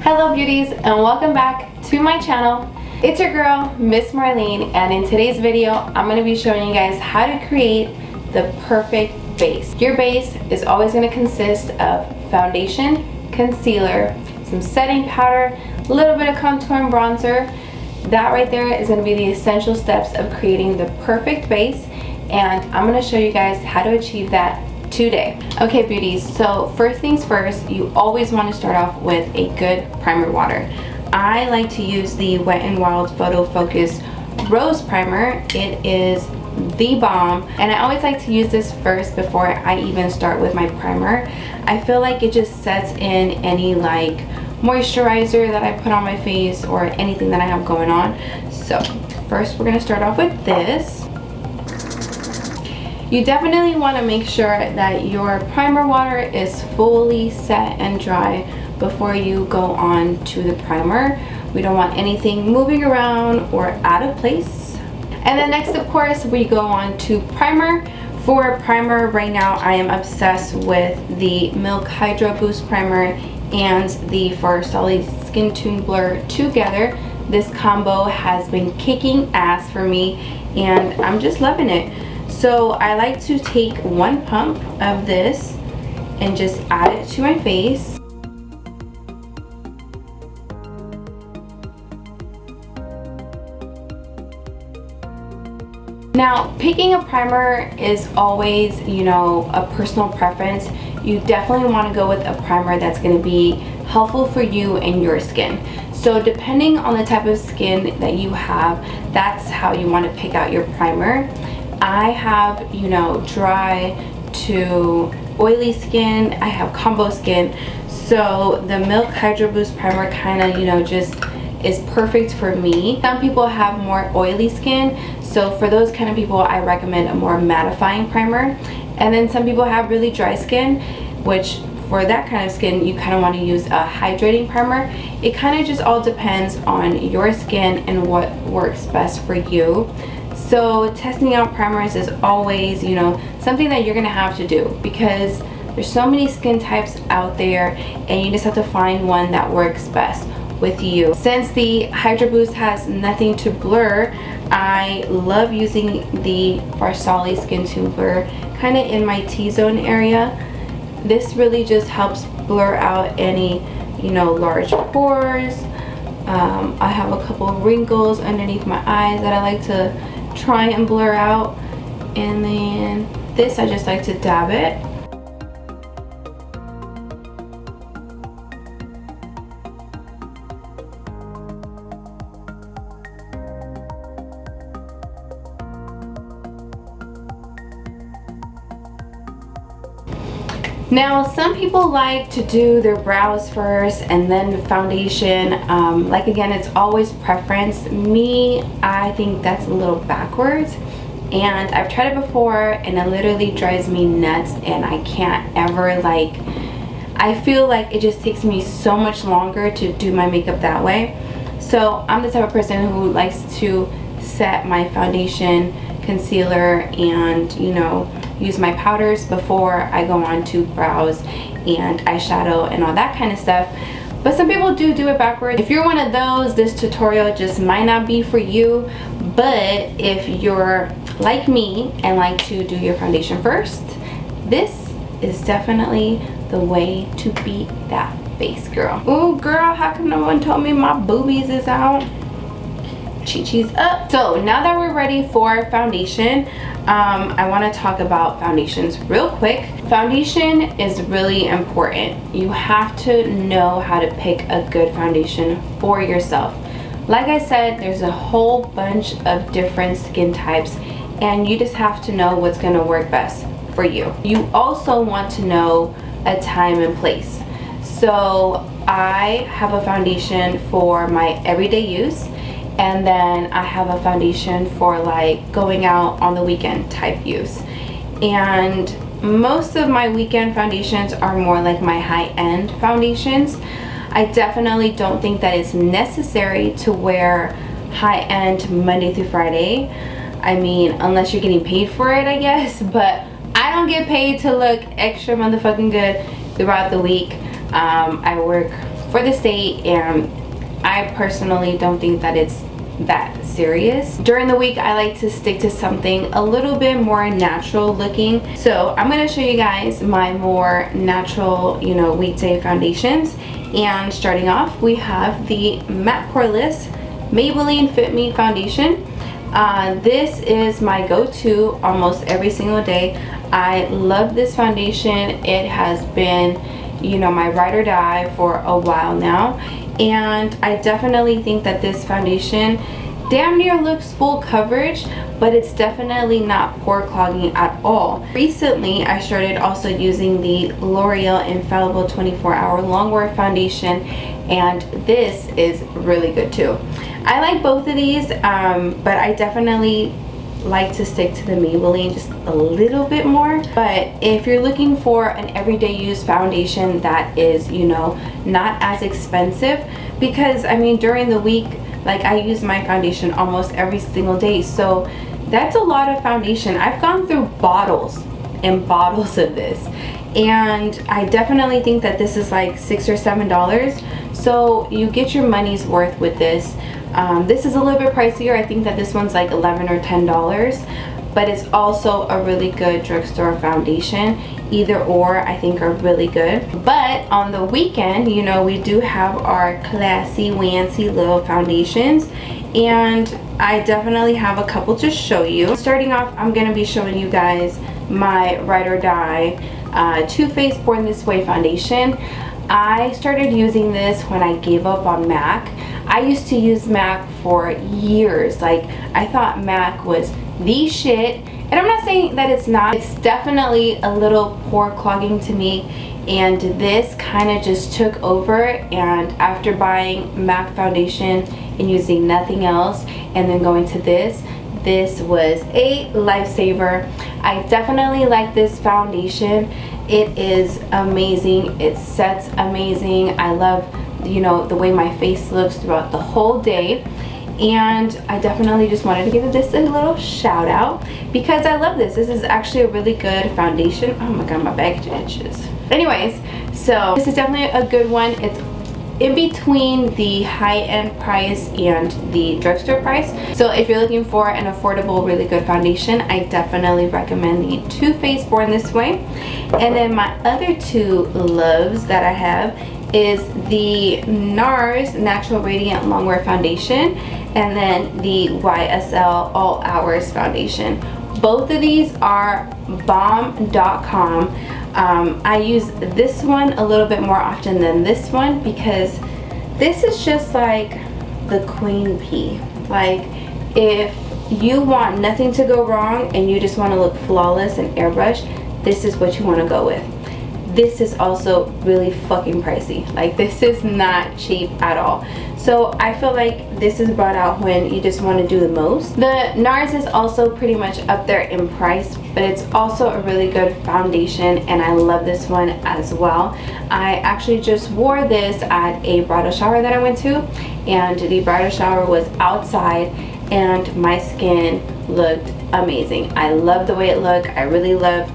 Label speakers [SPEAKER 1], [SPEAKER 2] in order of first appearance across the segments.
[SPEAKER 1] Hello beauties and welcome back to my channel. It's your girl Miss Marlene, and in today's video I'm going to be showing you guys how to create the perfect base. Your base is always going to consist of foundation, concealer, some setting powder, a little bit of contour and bronzer. That right there is going to be the essential steps of creating the perfect base, and I'm going to show you guys how to achieve that today. Okay beauties, so first things first, you always want to start off with a good primer water. I like to use the Wet n Wild PHOTOFOCUS Rose Primer. It is the bomb, and I always like to use this first before I even start with my primer. I feel like it just sets in any like moisturizer that I put on my face or anything that I have going on. So first we're going to start off with this. You definitely want to make sure that your primer water is fully set and dry before you go on to the primer. We don't want anything moving around or out of place. And then next, of course, we go on to primer. For primer right now, I am obsessed with the Milk Hydro Boost Primer and the FARSALI Skin Tune Blur together. This combo has been kicking ass for me and I'm just loving it. So I like to take one pump of this and just add it to my face. Now, picking a primer is always, you know, a personal preference. You definitely want to go with a primer that's going to be helpful for you and your skin. So depending on the type of skin that you have, that's how you want to pick out your primer. I have, you know, dry to oily skin. I have combo skin. So the Milk Hydro Boost Primer kind of, you know, just is perfect for me. Some people have more oily skin. So for those kind of people, I recommend a more mattifying primer. And then some people have really dry skin, which for that kind of skin, you kind of want to use a hydrating primer. It kind of just all depends on your skin and what works best for you. So testing out primers is always, you know, something that you're gonna have to do because there's so many skin types out there and you just have to find one that works best with you. Since the Hydro Boost has nothing to blur, I love using the FARSALI Skin Tune Blur kind of in my T-zone area. This really just helps blur out any, you know, large pores. I have a couple of wrinkles underneath my eyes that I like to try and blur out, and then this I just like to dab it. Now some people like to do their brows first and then the foundation. Like again, it's always preference. Me, I think that's a little backwards, and I've tried it before and it literally drives me nuts, and I can't ever, like, I feel like it just takes me so much longer to do my makeup that way. So I'm the type of person who likes to set my foundation, concealer, and, you know, use my powders before I go on to brows and eyeshadow and all that kind of stuff. But some people do it backwards. If you're one of those, this tutorial just might not be for you. But if you're like me and like to do your foundation first, this is definitely the way to beat that base, girl. Oh girl, how come no one told me my boobies is out? Chi-chi's up. So now that we're ready for foundation, I want to talk about foundations real quick. Foundation is really important. You have to know how to pick a good foundation for yourself. Like I said, there's a whole bunch of different skin types, and you just have to know what's going to work best for you. You also want to know a time and place. So I have a foundation for my everyday use, and then I have a foundation for like going out on the weekend type use. And most of my weekend foundations are more like my high-end foundations. I definitely don't think that it's necessary to wear high-end Monday through Friday. I mean, unless you're getting paid for it, I guess. But I don't get paid to look extra motherfucking good throughout the week. I work for the state, and I personally don't think that it's that serious. During the week I like to stick to something a little bit more natural looking, so I'm going to show you guys my more natural, you know, weekday foundations. And starting off, we have the Matte Poreless Maybelline Fit Me foundation. This is my go-to almost every single day. I love this foundation. It has been, you know, my ride or die for a while now, and I definitely think that this foundation damn near looks full coverage, but it's definitely not pore clogging at all. Recently I started also using the L'Oreal Infallible 24-hour Longwear foundation, and this is really good too. I like both of these, but I definitely like to stick to the Maybelline just a little bit more. But if you're looking for an everyday use foundation that is, you know, not as expensive, because I mean during the week, like, I use my foundation almost every single day, so that's a lot of foundation. I've gone through bottles and bottles of this, and I definitely think that this is like $6 or $7, so you get your money's worth with this. This is a little bit pricier. I think that this one's like $11 or $10, but it's also a really good drugstore foundation. Either or I think are really good. But on the weekend, you know, we do have our classy wancy little foundations, and I definitely have a couple to show you. Starting off, I'm going to be showing you guys my ride or die Too Faced Born This Way foundation. I started using this when I gave up on MAC. I used to use MAC for years. Like, I thought MAC was the shit, and I'm not saying that it's not. It's definitely a little pore clogging to me, and this kind of just took over. And after buying MAC foundation and using nothing else and then going to this was a lifesaver. I definitely like this foundation. It is amazing. It sets amazing. I love, you know, the way my face looks throughout the whole day, and I definitely just wanted to give this a little shout out because I love this. This is actually a really good foundation. Oh my god, my bag itches. Anyways, so this is definitely a good one. It's in between the high-end price and the drugstore price, so if you're looking for an affordable, really good foundation, I definitely recommend the Too Faced Born This Way. And then my other two loves that I have is the NARS Natural Radiant Longwear foundation, and then the YSL All Hours foundation. Both of these are bomb.com. I use this one a little bit more often than this one because this is just like the queen bee. Like, if you want nothing to go wrong and you just want to look flawless and airbrush, this is what you want to go with. This is also really fucking pricey. Like, this is not cheap at all. So I feel like this is brought out when you just want to do the most. The NARS is also pretty much up there in price, but it's also a really good foundation, and I love this one as well. I actually just wore this at a bridal shower that I went to, and the bridal shower was outside, and my skin looked amazing. I love the way it looked. I really love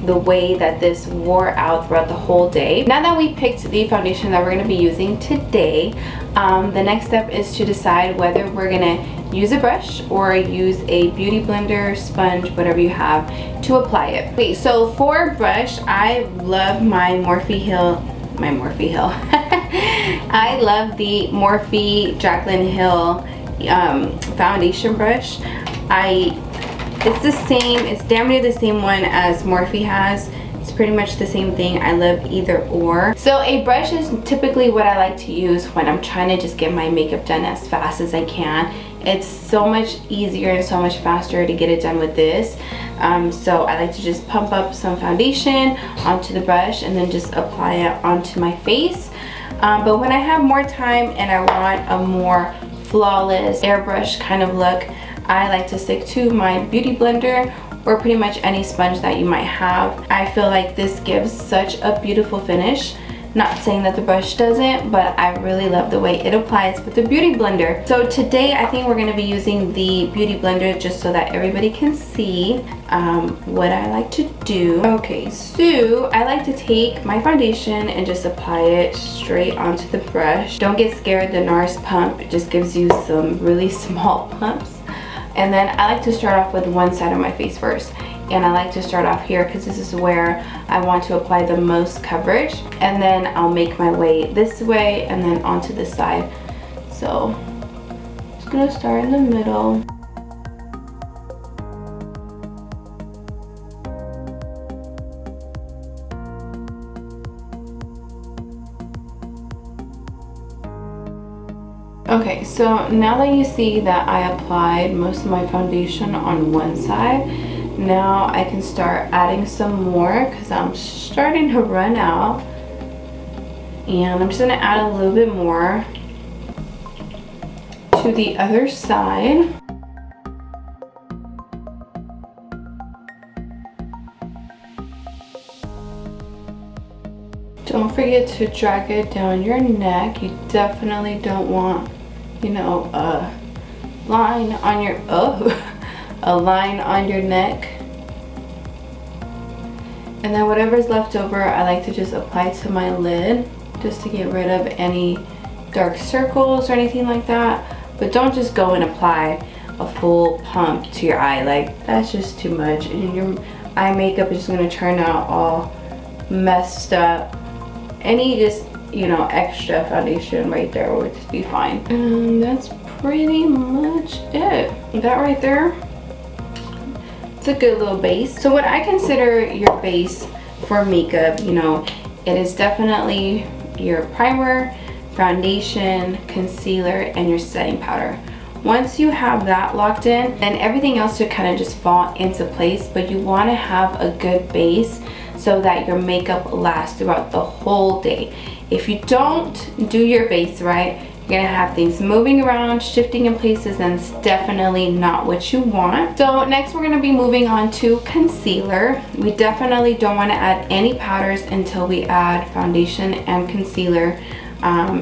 [SPEAKER 1] the way that this wore out throughout the whole day. Now that we picked the foundation that we're going to be using today, the next step is to decide whether we're going to use a brush or use a beauty blender, sponge, whatever you have to apply it. Okay, so for brush, I love my Morphe Hill. I love the Morphe Jaclyn Hill foundation brush. It's the same, it's damn near the same one as Morphe has. It's pretty much the same thing. I love either or. So a brush is typically what I like to use when I'm trying to just get my makeup done as fast as I can. It's so much easier and so much faster to get it done with this. So I like to just pump up some foundation onto the brush and then just apply it onto my face. But when I have more time and I want a more flawless airbrush kind of look, I like to stick to my beauty blender or pretty much any sponge that you might have. I feel like this gives such a beautiful finish Not saying that the brush doesn't, but I really love the way it applies with the Beauty Blender. So today I think we're going to be using the Beauty Blender just so that everybody can see what I like to do. Okay, so I like to take my foundation and just apply it straight onto the brush. Don't get scared, the NARS pump just gives you some really small pumps. And then I like to start off with one side of my face first. And I like to start off here because this is where I want to apply the most coverage, and then I'll make my way this way and then onto this side. So I'm just gonna start in the middle. Okay, so now that you see that I applied most of my foundation on one side, now I can start adding some more because I'm starting to run out. And I'm just going to add a little bit more to the other side. Don't forget to drag it down your neck. You definitely don't want, you know, a line on your a line on your neck. And then whatever's left over, I like to just apply to my lid just to get rid of any dark circles or anything like that. But don't just go and apply a full pump to your eye. Like, that's just too much, and your eye makeup is just gonna turn out all messed up. Any just, you know, extra foundation right there would just be fine. And that's pretty much it. That right there, it's a good little base. So what I consider your base for makeup, you know, it is definitely your primer, foundation, concealer, and your setting powder. Once you have that locked in, then everything else should kind of just fall into place. But you want to have a good base so that your makeup lasts throughout the whole day. If you don't do your base right, you're gonna have things moving around, shifting in places, and it's definitely not what you want. So next we're gonna be moving on to concealer. We definitely don't want to add any powders until we add foundation and concealer,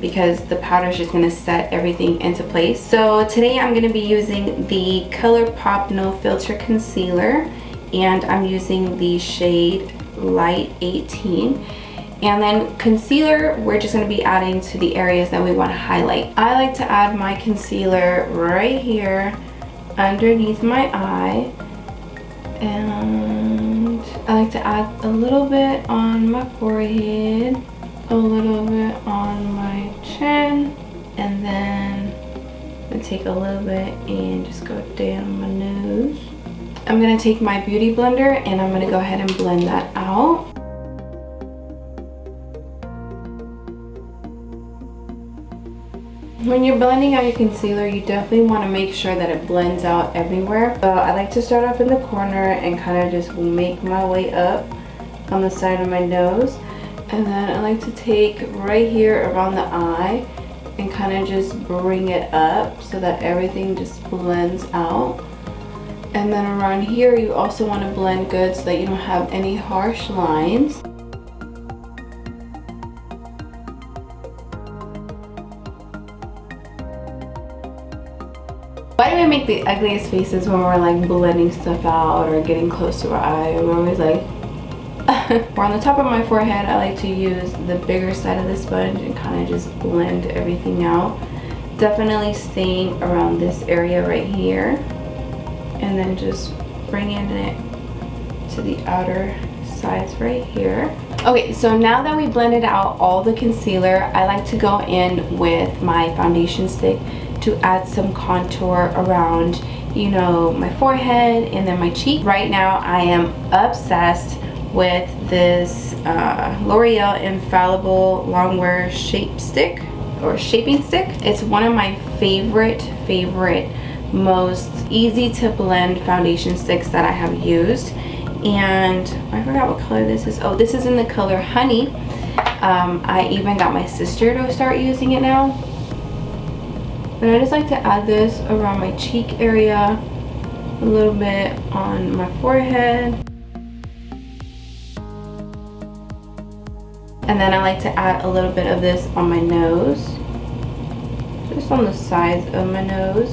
[SPEAKER 1] because the powder is just gonna set everything into place. So today I'm gonna be using the ColourPop No Filter Concealer, and I'm using the shade Light 18. And then concealer, we're just going to be adding to the areas that we want to highlight. I like to add my concealer right here underneath my eye. And I like to add a little bit on my forehead, a little bit on my chin, and then I take a little bit and just go down my nose. I'm going to take my Beauty Blender and I'm going to go ahead and blend that out. When you're blending out your concealer, you definitely want to make sure that it blends out everywhere. So I like to start off in the corner and kind of just make my way up on the side of my nose. And then I like to take right here around the eye and kind of just bring it up so that everything just blends out. And then around here, you also want to blend good so that you don't have any harsh lines. Why do we make the ugliest faces when we're like blending stuff out or getting close to our eye? We're always like, or on the top of my forehead, I like to use the bigger side of the sponge and kind of just blend everything out. Definitely staying around this area right here. And then just bringing it to the outer sides right here. Okay, so now that we blended out all the concealer, I like to go in with my foundation stick to add some contour around, you know, my forehead and then my cheek. Right now I am obsessed with this L'Oreal Infallible Longwear shape stick or shaping stick. It's one of my favorite most easy to blend foundation sticks that I have used. And I forgot what color this is. Oh, this is in the color Honey. I even got my sister to start using it now. But I just like to add this around my cheek area, a little bit on my forehead. And then I like to add a little bit of this on my nose, just on the sides of my nose.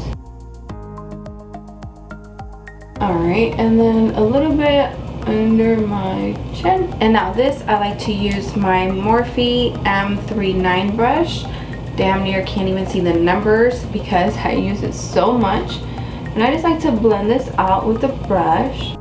[SPEAKER 1] Alright, and then a little bit under my chin. And now this, I like to use my Morphe M39 brush. Damn near can't even see the numbers because I use it so much. And I just like to blend this out with the brush.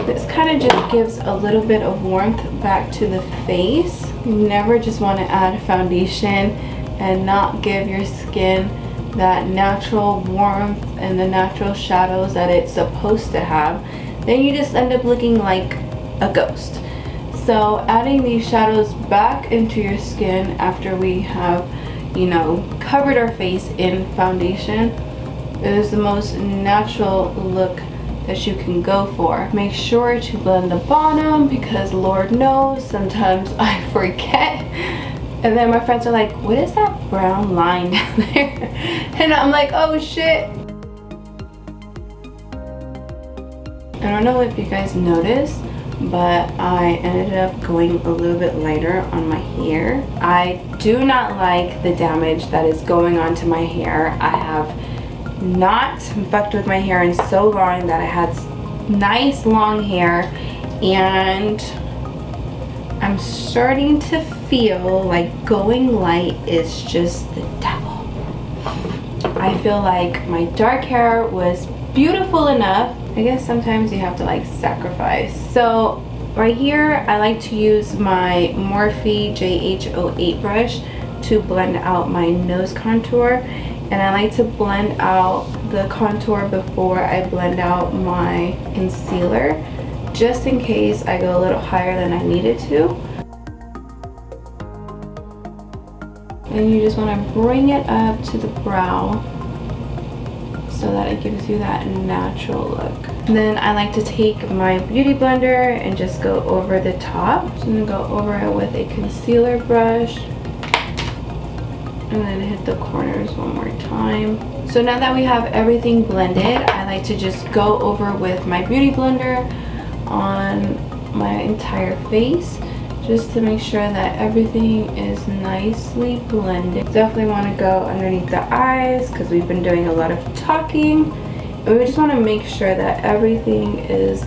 [SPEAKER 1] This kind of just gives a little bit of warmth back to the face. You never just want to add foundation and not give your skin that natural warmth and the natural shadows that it's supposed to have. Then you just end up looking like a ghost. So adding these shadows back into your skin after we have, you know, covered our face in foundation is the most natural look that you can go for. Make sure to blend the bottom because Lord knows sometimes I forget. And then my friends are like, what is that brown line down there? And I'm like, oh shit. I don't know if you guys noticed, but I ended up going a little bit lighter on my hair. I do not like the damage that is going on to my hair. I have not fucked with my hair in so long that I had nice long hair, and I'm starting to feel like going light is just the devil. I feel like my dark hair was beautiful enough. I guess sometimes you have to like sacrifice. So right here I like to use my Morphe JH08 brush to blend out my nose contour. And I like to blend out the contour before I blend out my concealer, just in case I go a little higher than I needed to. And you just want to bring it up to the brow so that it gives you that natural look. And then I like to take my beauty blender and just go over the top. So I'm going to go over it with a concealer brush. And then hit the corners one more time. So now that we have everything blended, I like to just go over with my beauty blender on my entire face, just to make sure that everything is nicely blended. Definitely want to go underneath the eyes because we've been doing a lot of talking. And we just want to make sure that everything is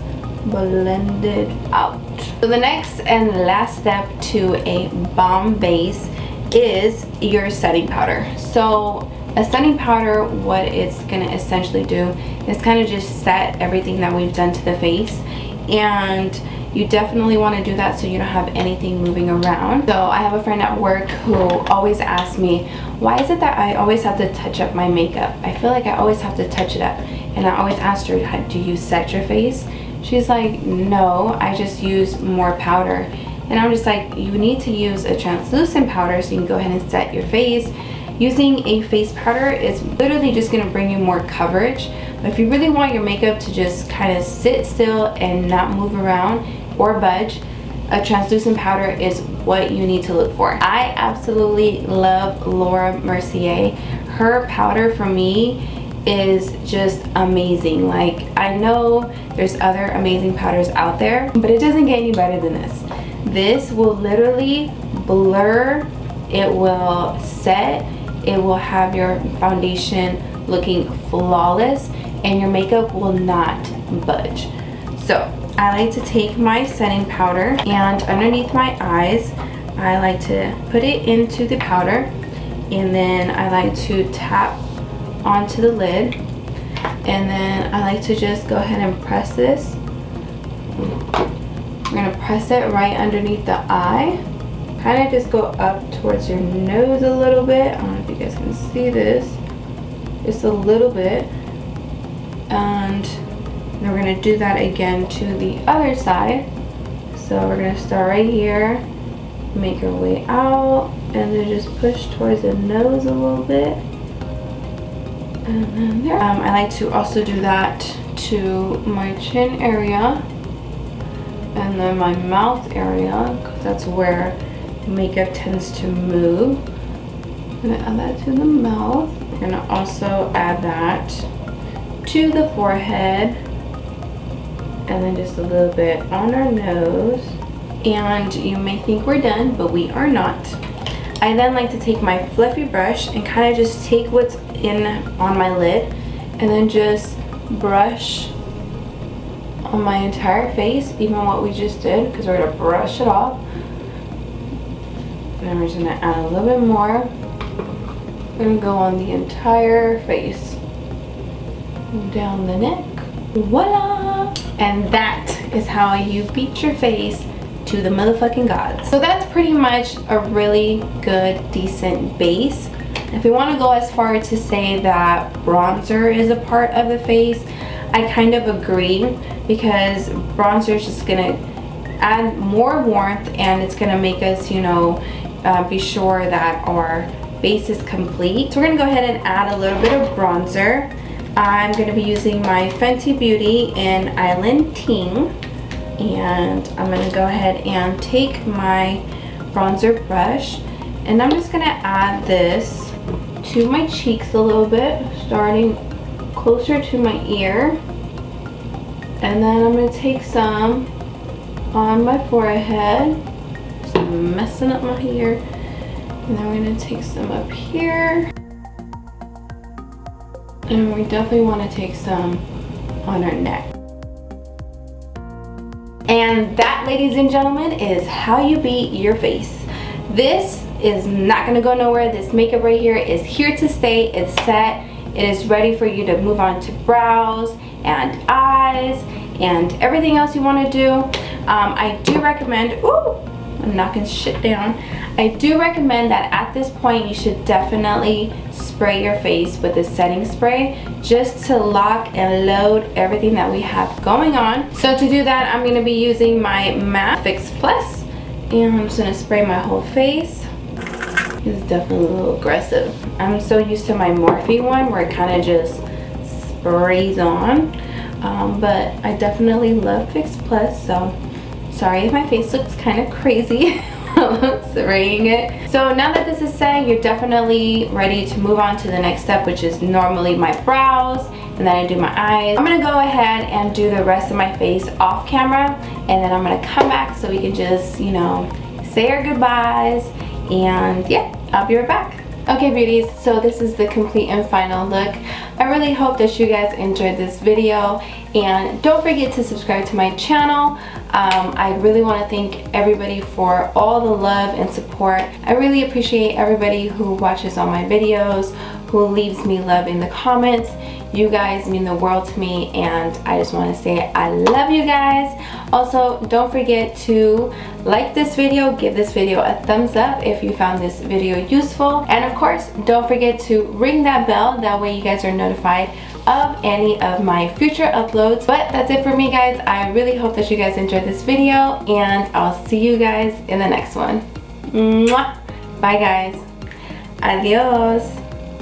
[SPEAKER 1] blended out. So the next and last step to a bomb base is your setting powder. So a setting powder, what it's going to essentially do is kind of just set everything that we've done to the face, and you definitely want to do that so you don't have anything moving around. So I have a friend at work who always asks me, why is it that I always have to touch up my makeup? I feel like I always have to touch it up. And I always asked her, do you set your face? She's like, no, I just use more powder. And I'm just like, you need to use a translucent powder so you can go ahead and set your face. Using a face powder is literally just going to bring you more coverage. But if you really want your makeup to just kind of sit still and not move around or budge, a translucent powder is what you need to look for. I absolutely love Laura Mercier. Her powder for me is just amazing. Like, I know there's other amazing powders out there, but it doesn't get any better than this. This will literally blur, it will set, it will have your foundation looking flawless, and your makeup will not budge. So I like to take my setting powder, and underneath my eyes I like to put it into the powder, and then I like to tap onto the lid, and then I like to just go ahead and press this. We're going to press it right underneath the eye. Kind of just go up towards your nose a little bit. I don't know if you guys can see this. Just a little bit. And then we're going to do that again to the other side. So we're going to start right here, make our way out, and then just push towards the nose a little bit. And then there. I like to also do that to my chin area. And then my mouth area, because that's where makeup tends to move. I'm going to add that to the mouth. We're going to also add that to the forehead and then just a little bit on our nose. And you may think we're done, but we are not. I then like to take my fluffy brush and kind of just take what's in on my lid and then just brush on my entire face, even what we just did, because we're going to brush it off. And then we're just going to add a little bit more. We're going to go on the entire face, down the neck. Voila! And that is how you beat your face to the motherfucking gods. So that's pretty much a really good, decent base. If we want to go as far to say that bronzer is a part of the face, I kind of agree, because bronzer is just gonna add more warmth and it's gonna make us, you know, be sure that our base is complete. So we're gonna go ahead and add a little bit of bronzer. I'm gonna be using my Fenty Beauty in Island Ting. And I'm going to go ahead and take my bronzer brush and I'm just going to add this to my cheeks a little bit, starting closer to my ear. And then I'm going to take some on my forehead, just messing up my hair. And then we're going to take some up here. And we definitely want to take some on our neck. And that, ladies and gentlemen, is how you beat your face. This is not gonna go nowhere. This makeup right here is here to stay. It's set. It is ready for you to move on to brows and eyes and everything else you wanna do. I do recommend, ooh, I'm knocking shit down. I do recommend that at this point you should definitely spray your face with a setting spray just to lock and load everything that we have going on. So to do that, I'm going to be using my MAC Fix Plus, and I'm just going to spray my whole face. It's definitely a little aggressive. I'm so used to my Morphe one where it kind of just sprays on, but I definitely love Fix Plus, so sorry if my face looks kind of crazy. Spraying it. So now that this is set, you're definitely ready to move on to the next step, which is normally my brows, and then I do my eyes. I'm gonna go ahead and do the rest of my face off camera, and then I'm gonna come back so we can just, you know, say our goodbyes, and yeah, I'll be right back. Okay, beauties, so this is the complete and final look. I really hope that you guys enjoyed this video, and don't forget to subscribe to my channel. I really want to thank everybody for all the love and support. I really appreciate everybody who watches all my videos, who leaves me love in the comments. You guys mean the world to me, and I just want to say I love you guys. Also, don't forget to like this video, give this video a thumbs up if you found this video useful, and of course don't forget to ring that bell, that way you guys are notified of any of my future uploads. But that's it for me, guys. I really hope that you guys enjoyed this video, and I'll see you guys in the next one. Mwah! Bye guys. Adios.